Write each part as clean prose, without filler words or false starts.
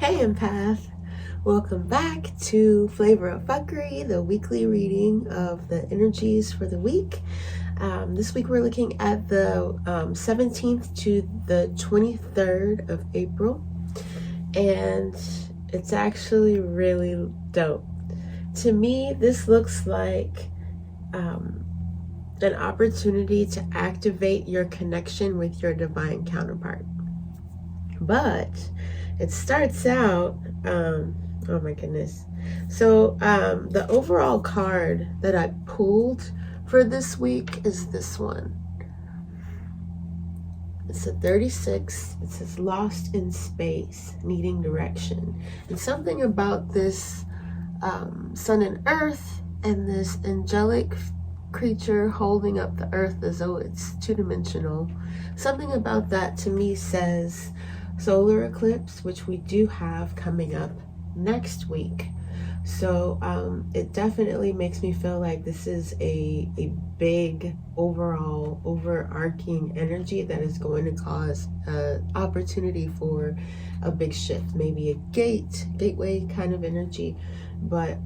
Hey empath, welcome back to Flavor of Fuckery, the weekly reading of the energies for the week. This week we're looking at the 17th to the 23rd of April, and it's actually really dope. To me, this looks like an opportunity to activate your connection with your divine counterpart. But it starts out, oh my goodness. So the overall card that I pulled for this week is this one. It's a 36. It says lost in space, needing direction. And something about this sun and earth and this angelic creature holding up the earth as though it's two-dimensional. Something about that to me says solar eclipse, which we do have coming up next week. So it definitely makes me feel like this is a big overall overarching energy that is going to cause an opportunity for a big shift, maybe a gateway kind of energy. But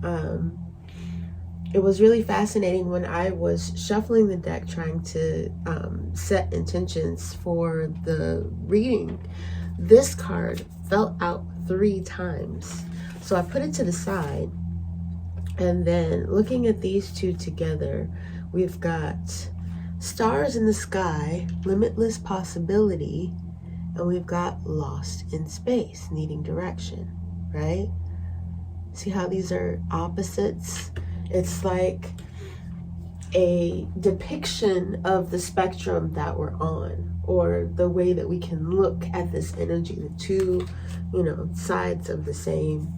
it was really fascinating when I was shuffling the deck trying to set intentions for the reading. This card fell out 3 times. So I put it to the side, and then looking at these two together, we've got stars in the sky, limitless possibility, and we've got lost in space, needing direction, right? See how these are opposites? It's like a depiction of the spectrum that we're on, or the way that we can look at this energy, the two, sides of the same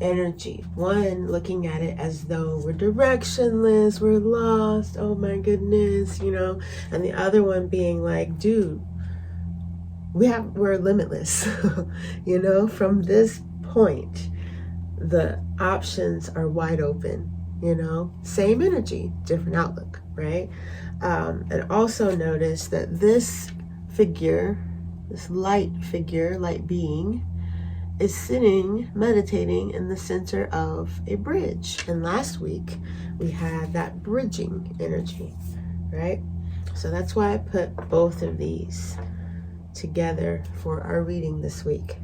energy. One looking at it as though we're directionless, we're lost, oh my goodness, and the other one being like, dude, we're limitless. From this point, the options are wide open. Same energy, different outlook, right? And also notice that this figure, this light figure, light being, is sitting, meditating in the center of a bridge. And last week, we had that bridging energy, right? So that's why I put both of these together for our reading this week.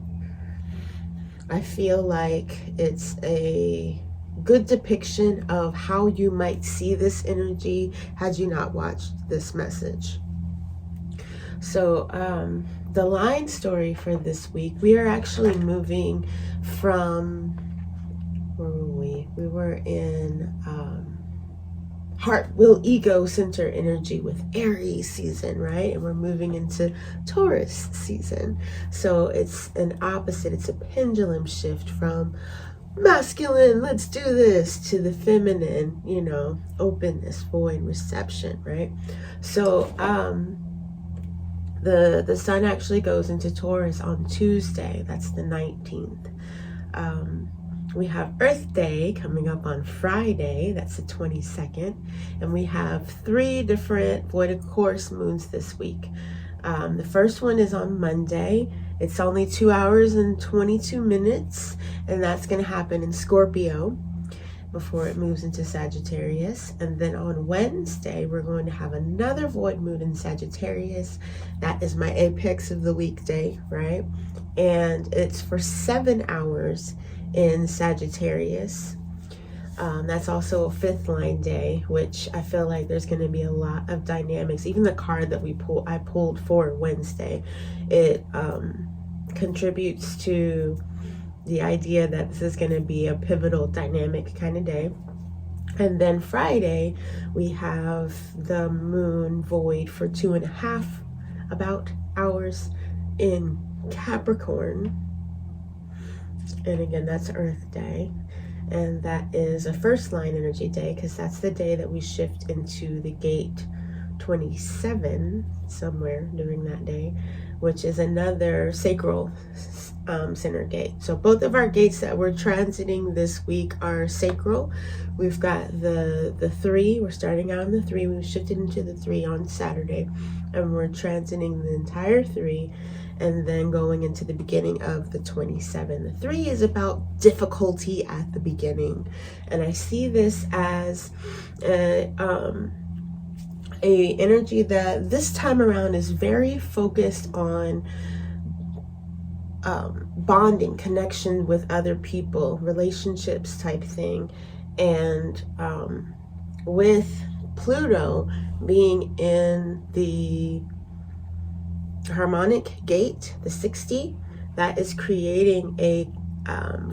I feel like it's a good depiction of how you might see this energy had you not watched this message. So the line story for this week, we are actually moving from, where were we? We were in heart, will, ego center energy with Aries season, right? And we're moving into Taurus season. So it's an opposite, it's a pendulum shift from masculine, let's do this, to the feminine, openness, void, reception, right? So the sun actually goes into Taurus on Tuesday. That's the 19th. We have Earth Day coming up on Friday. That's the 22nd. And we have 3 different void of course moons this week. The first one is on Monday. It's only 2 hours and 22 minutes, and that's going to happen in Scorpio before it moves into Sagittarius. And then on Wednesday, we're going to have another void moon in Sagittarius. That is my apex of the weekday, right? And it's for 7 hours in Sagittarius. That's also a 5th line day, which I feel like there's going to be a lot of dynamics. Even the card that I pulled for Wednesday, it contributes to the idea that this is going to be a pivotal dynamic kind of day. And then Friday, we have the moon void for 2.5 about hours in Capricorn. And again, that's Earth Day. And that is a first line energy day, because that's the day that we shift into the gate 27 somewhere during that day, which is another sacral center gate. So both of our gates that we're transiting this week are sacral. We've got the 3, we're starting out on the 3, we've shifted into the 3 on Saturday, and we're transiting the entire 3 and then going into the beginning of the 27. The 3 is about difficulty at the beginning, and I see this as a energy that this time around is very focused on bonding, connection with other people, relationships type thing. And with Pluto being in the harmonic gate, the 60, that is creating a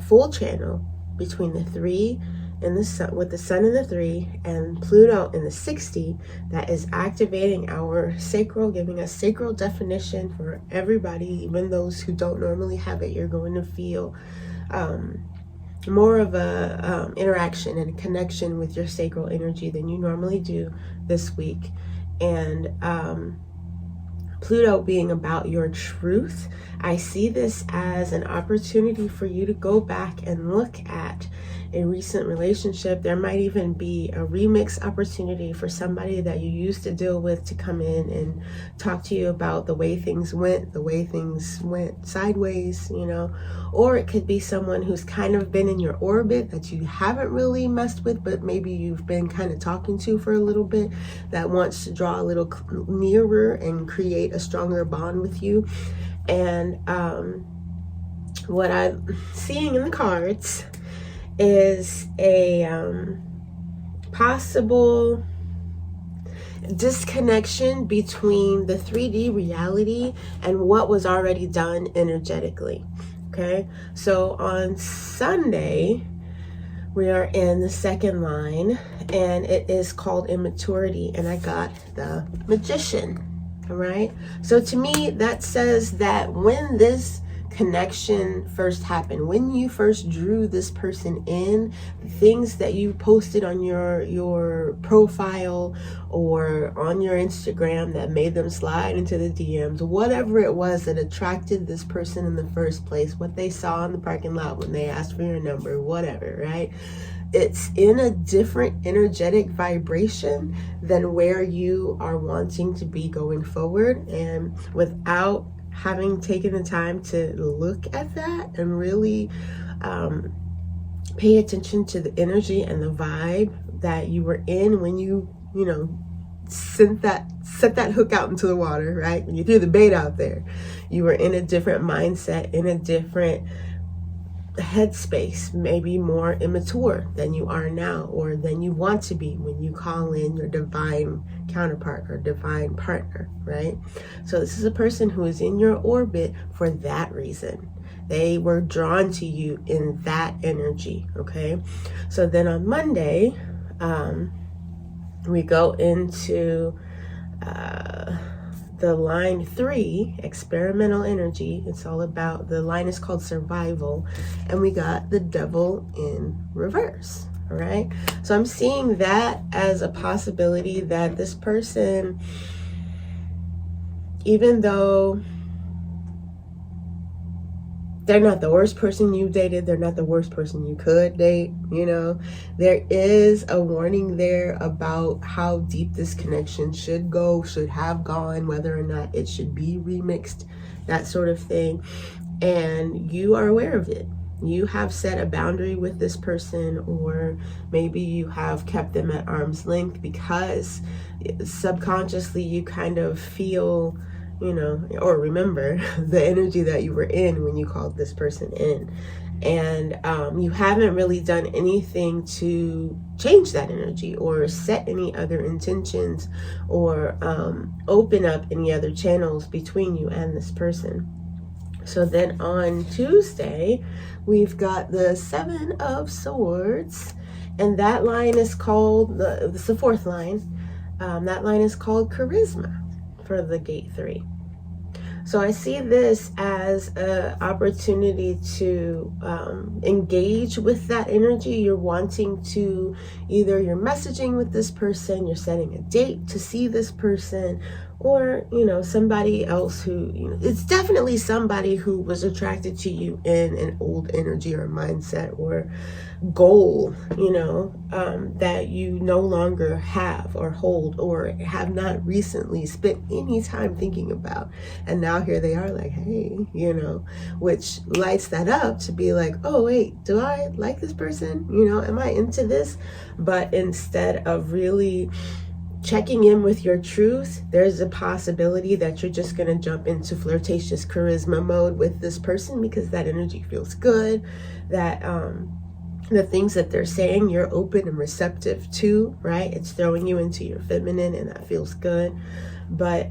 full channel between the 3 and the sun, with the sun in the 3 and Pluto in the 60, that is activating our sacral, giving us sacral definition for everybody, even those who don't normally have it. You're going to feel more of a interaction and a connection with your sacral energy than you normally do this week. And Pluto being about your truth, I see this as an opportunity for you to go back and look at a recent relationship. There might even be a remix opportunity for somebody that you used to deal with to come in and talk to you about the way things went sideways, you know. Or it could be someone who's kind of been in your orbit that you haven't really messed with, but maybe you've been kind of talking to for a little bit, that wants to draw a little nearer and create a stronger bond with you. And what I'm seeing in the cards is a possible disconnection between the 3D reality and what was already done energetically. Okay, so on Sunday we are in the second line, and it is called immaturity, and I got the Magician. All right, so to me that says that when this connection first happened, when you first drew this person in, the things that you posted on your profile or on your Instagram that made them slide into the DMs, whatever it was that attracted this person in the first place, what they saw in the parking lot when they asked for your number, whatever, right? It's in a different energetic vibration than where you are wanting to be going forward. And without having taken the time to look at that and really pay attention to the energy and the vibe that you were in when you set that hook out into the water, right? When you threw the bait out there, you were in a different mindset, in a different headspace, maybe more immature than you are now, or than you want to be when you call in your divine counterpart or divine partner, right? So this is a person who is in your orbit for that reason. They were drawn to you in that energy, okay? So then on Monday, we go into the line 3, experimental energy. It's all about, the line is called survival, and we got the devil in reverse. All right, so I'm seeing that as a possibility that this person, even though they're not the worst person you dated, they're not the worst person you could date, there is a warning there about how deep this connection should have gone, whether or not it should be remixed, that sort of thing. And you are aware of it. You have set a boundary with this person, or maybe you have kept them at arm's length because subconsciously you kind of feel, or remember the energy that you were in when you called this person in. And you haven't really done anything to change that energy or set any other intentions or open up any other channels between you and this person. So then on Tuesday, we've got the 7 of Swords, and that line is called, it's the 4th line. That line is called charisma for the gate 3. So I see this as an opportunity to engage with that energy. You're wanting to, either you're messaging with this person, you're setting a date to see this person, or, you know, somebody else who, you know, it's definitely somebody who was attracted to you in an old energy or mindset or goal, you know, that you no longer have or hold or have not recently spent any time thinking about. And now here they are like, hey, you know, which lights that up to be like, oh, wait, do I like this person? You know, am I into this? But instead of really checking in with your truth, there's a possibility that you're just going to jump into flirtatious charisma mode with this person because that energy feels good, that the things that they're saying you're open and receptive to, right? It's throwing you into your feminine, and that feels good. But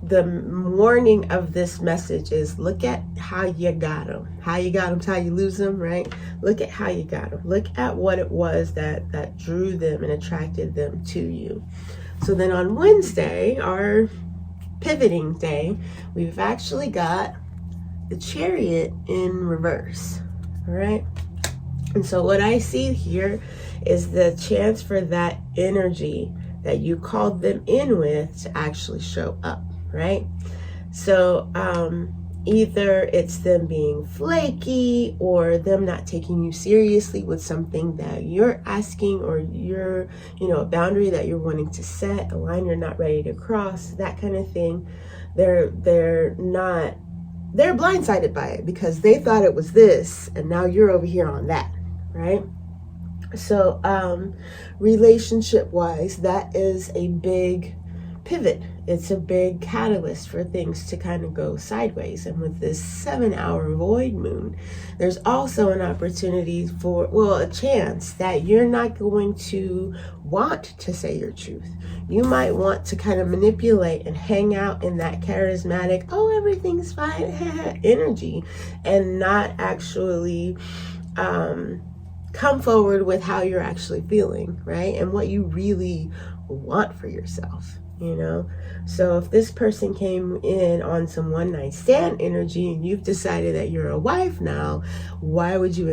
the warning of this message is, look at how you got them. How you got them is how you lose them, right? Look at how you got them. Look at what it was that drew them and attracted them to you. So then on Wednesday, our pivoting day, we've actually got the Chariot in reverse, all right? And so what I see here is the chance for that energy that you called them in with to actually show up, right? So either it's them being flaky or them not taking you seriously with something that you're asking, or you're, you know, a boundary that you're wanting to set, a line you're not ready to cross, that kind of thing. They're blindsided by it because they thought it was this and now you're over here on that, right? So relationship wise, that is a big pivot. It's a big catalyst for things to kind of go sideways. And with this 7-hour void moon, there's also an opportunity for, well, a chance that you're not going to want to say your truth. You might want to kind of manipulate and hang out in that charismatic, oh, everything's fine energy, and not actually come forward with how you're actually feeling, right? And what you really want for yourself, you know? So if this person came in on some one-night stand energy and you've decided that you're a wife now, why would you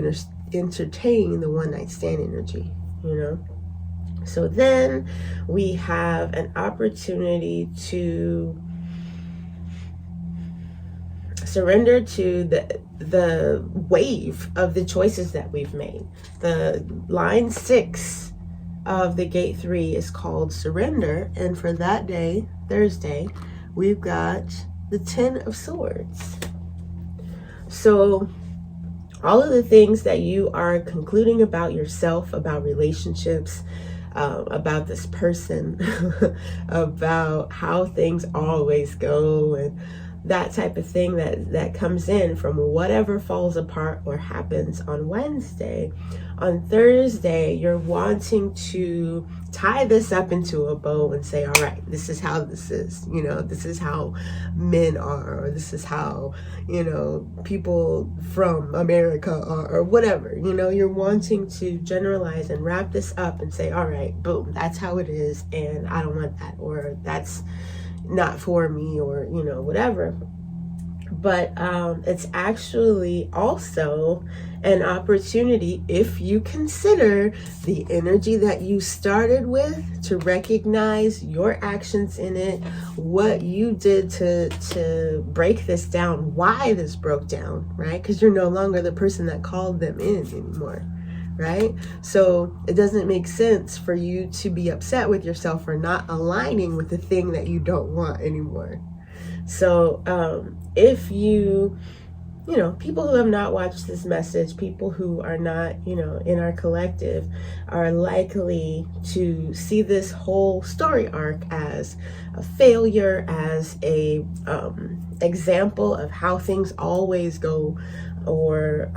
entertain the one-night stand energy, you know? So then we have an opportunity to surrender to the wave of the choices that we've made. The line 6 of the gate 3 is called surrender, and for that day, Thursday, we've got the 10 of Swords. So all of the things that you are concluding about yourself, about relationships, about this person, about how things always go, and that type of thing that comes in from whatever falls apart or happens on Wednesday. On Thursday, you're wanting to tie this up into a bow and say, all right, this is how this is, you know, this is how men are, or this is how, you know, people from America are, or whatever, you know, you're wanting to generalize and wrap this up and say, all right, boom, that's how it is, and I don't want that, or that's not for me, or, you know, whatever. But it's actually also an opportunity, if you consider the energy that you started with, to recognize your actions in it, what you did to break this down, why this broke down, right? Because you're no longer the person that called them in anymore, right? So it doesn't make sense for you to be upset with yourself for not aligning with the thing that you don't want anymore. So if you know, people who have not watched this message, people who are not, you know, in our collective, are likely to see this whole story arc as a failure, as a example of how things always go, or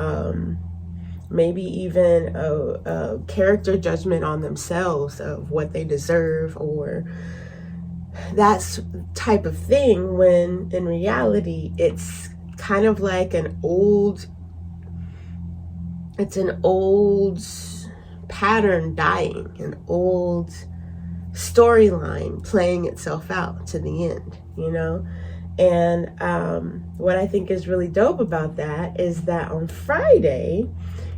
maybe even a character judgment on themselves of what they deserve, or that type of thing, when in reality it's kind of like an old pattern dying, an old storyline playing itself out to the end, you know? And what I think is really dope about that is that on Friday,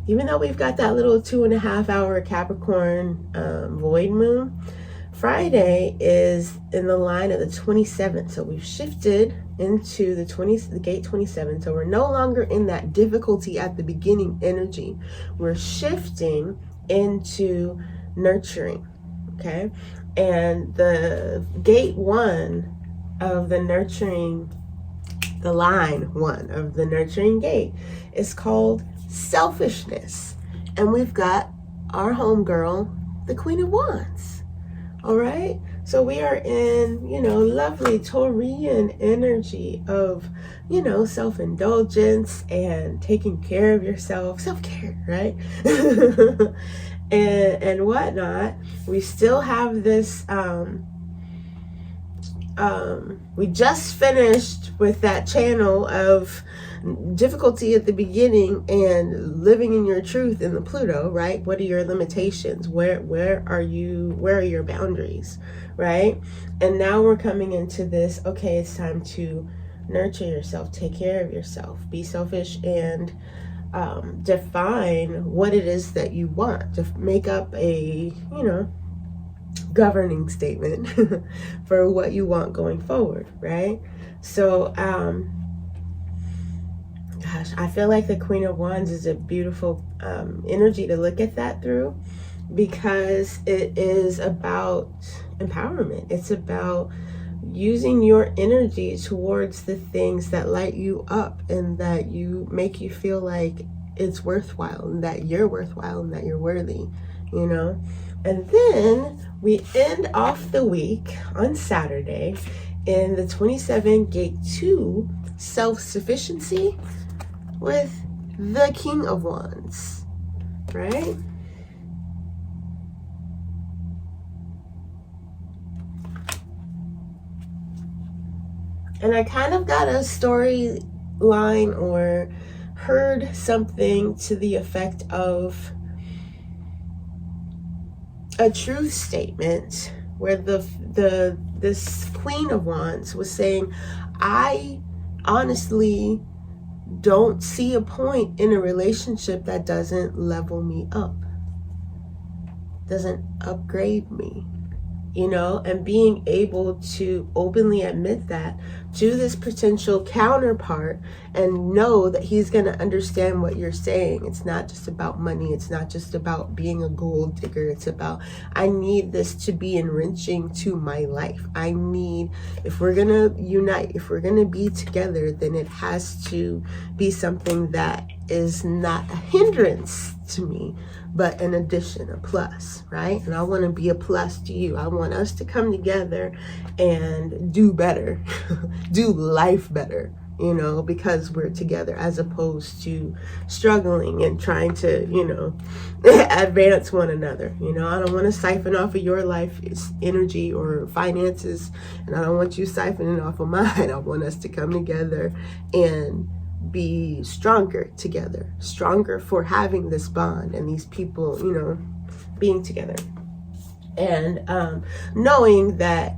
even though we've got that little 2.5 hour Capricorn void moon, Friday is in the line of the 27th. So we've shifted into the gate 27. So we're no longer in that difficulty at the beginning energy. We're shifting into nurturing. Okay. And the gate 1 of the nurturing, the line 1 of the nurturing gate is called selfishness. And we've got our homegirl, the Queen of Wands. All right. So we are in, lovely Taurian energy of, self-indulgence and taking care of yourself, self-care, right? and whatnot. We still have this, we just finished with that channel of difficulty at the beginning and living in your truth in the Pluto, right? What are your limitations? Where are your boundaries, right? And now we're coming into this, okay, it's time to nurture yourself, take care of yourself, be selfish, and define what it is that you want, to make up a, governing statement for what you want going forward, right? So, gosh, I feel like the Queen of Wands is a beautiful energy to look at that through, because it is about empowerment. It's about using your energy towards the things that light you up and that you make you feel like it's worthwhile and that you're worthwhile and that you're worthy, And then we end off the week on Saturday in the 27 gate 2 self-sufficiency with the King of Wands, right? And I kind of got a storyline or heard something to the effect of a truth statement where this Queen of Wands was saying, I honestly don't see a point in a relationship that doesn't level me up, doesn't upgrade me, and being able to openly admit that to this potential counterpart and know that he's going to understand what you're saying. It's not just about money. It's not just about being a gold digger. It's about, I need this to be enriching to my life. I need, if we're going to unite, if we're going to be together, then it has to be something that is not a hindrance to me, but an addition, a plus, right? And I want to be a plus to you. I want us to come together and do better, do life better, because we're together, as opposed to struggling and trying to, advance one another. I don't want to siphon off of your life energy or finances, and I don't want you siphoning off of mine. I want us to come together and be stronger together, stronger for having this bond and these people, being together. And knowing that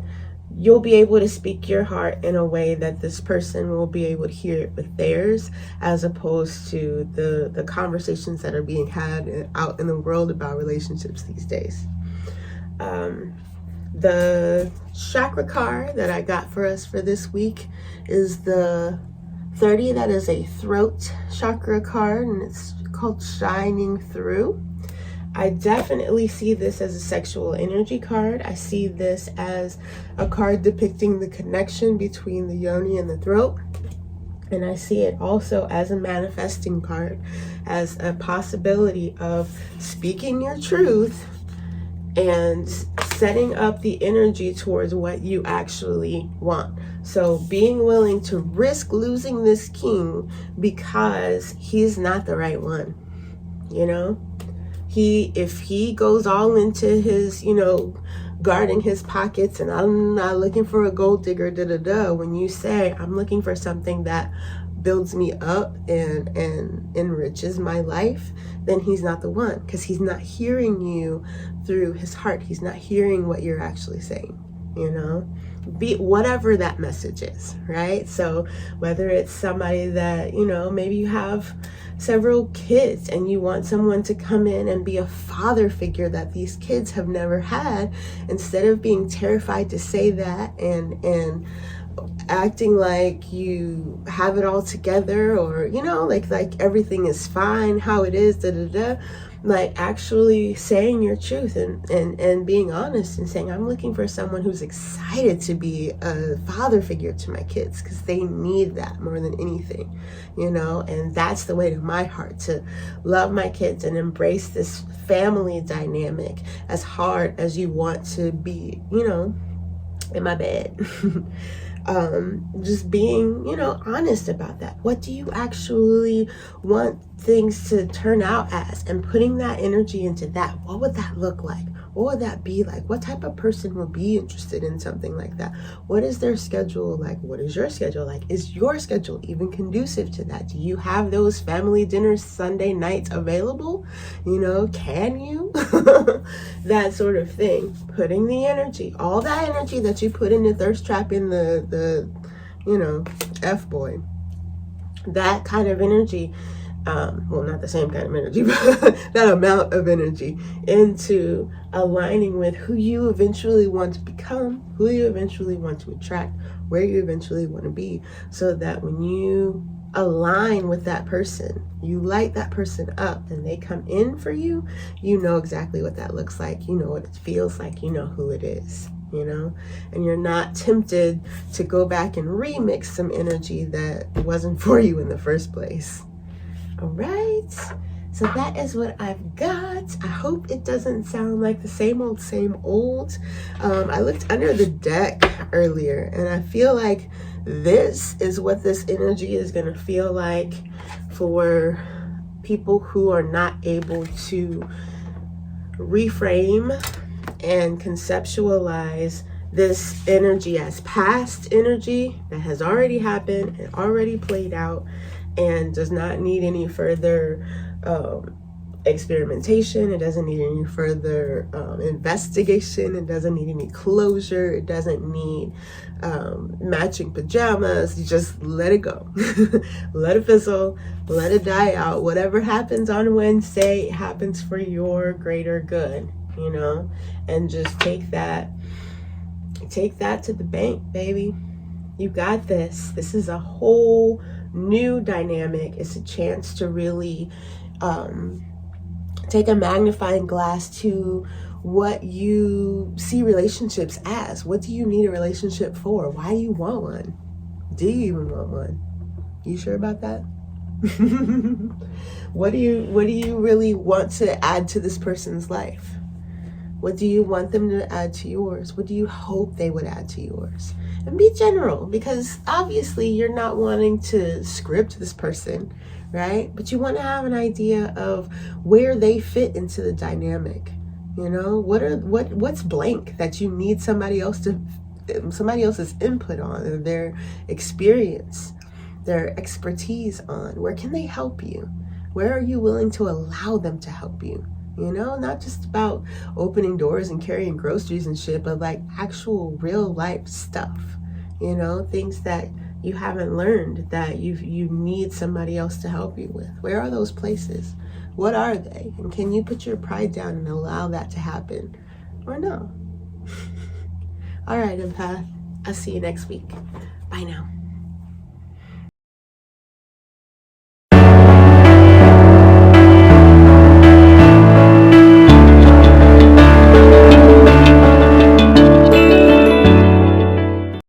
you'll be able to speak your heart in a way that this person will be able to hear it with theirs, as opposed to the conversations that are being had out in the world about relationships these days. The chakra card that I got for us for this week is the 30. That is a throat chakra card, and it's called Shining Through. I definitely see this as a sexual energy card. I see this as a card depicting the connection between the yoni and the throat. And I see it also as a manifesting card, as a possibility of speaking your truth and setting up the energy towards what you actually want. So being willing to risk losing this king because he's not the right one, if he goes all into his, guarding his pockets and I'm not looking for a gold digger, when you say I'm looking for something that builds me up and enriches my life, then he's not the one, because he's not hearing you through his heart. He's not hearing what you're actually saying, be whatever that message is, right? So whether it's somebody that, maybe you have several kids and you want someone to come in and be a father figure that these kids have never had, instead of being terrified to say that and acting like you have it all together, or like everything is fine how it is, like actually saying your truth and being honest and saying, I'm looking for someone who's excited to be a father figure to my kids, because they need that more than anything, and that's the way to my heart, to love my kids and embrace this family dynamic as hard as you want to be, in my bed. Just being, honest about that. What do you actually want things to turn out as, and putting that energy into that? What would that look like? What would that be like? What type of person will be interested in something like that? What is their schedule like? What is your schedule like? Is your schedule even conducive to that? Do you have those family dinners Sunday nights available? Can you? That sort of thing. Putting the energy, all that energy that you put in the thirst trap in the F-boy, that kind of energy, well, not the same kind of energy, but that amount of energy into aligning with who you eventually want to become, who you eventually want to attract, where you eventually want to be, so that when you align with that person, you light that person up and they come in for you, you know exactly what that looks like, you know what it feels like, you know who it is, and you're not tempted to go back and remix some energy that wasn't for you in the first place. All right, so that is what I've got. I hope it doesn't sound like the same old. I looked under the deck earlier, and I feel like this is what this energy is going to feel like for people who are not able to reframe and conceptualize this energy as past energy that has already happened and already played out, and does not need any further experimentation. It doesn't need any further investigation. It doesn't need any closure. It doesn't need matching pajamas. You just let it go. Let it fizzle. Let it die out. Whatever happens on Wednesday, it happens for your greater good, and just take that to the bank, baby. You got this. This is a whole new dynamic. It's a chance to really take a magnifying glass to what you see relationships as. What do you need a relationship for? Why do you want one? Do you even want one? You sure about that? What do you really want to add to this person's life? What do you want them to add to yours? What do you hope they would add to yours? And be general, because obviously you're not wanting to script this person, right? But you want to have an idea of where they fit into the dynamic. What's blank that you need somebody else's input on, or their experience, their expertise on. Where can they help you? Where are you willing to allow them to help you? Not just about opening doors and carrying groceries and shit, but like actual real life stuff, things that you haven't learned that you need somebody else to help you with. Where are those places? What are they? And can you put your pride down and allow that to happen, or no? All right, empath. I'll see you next week. Bye now.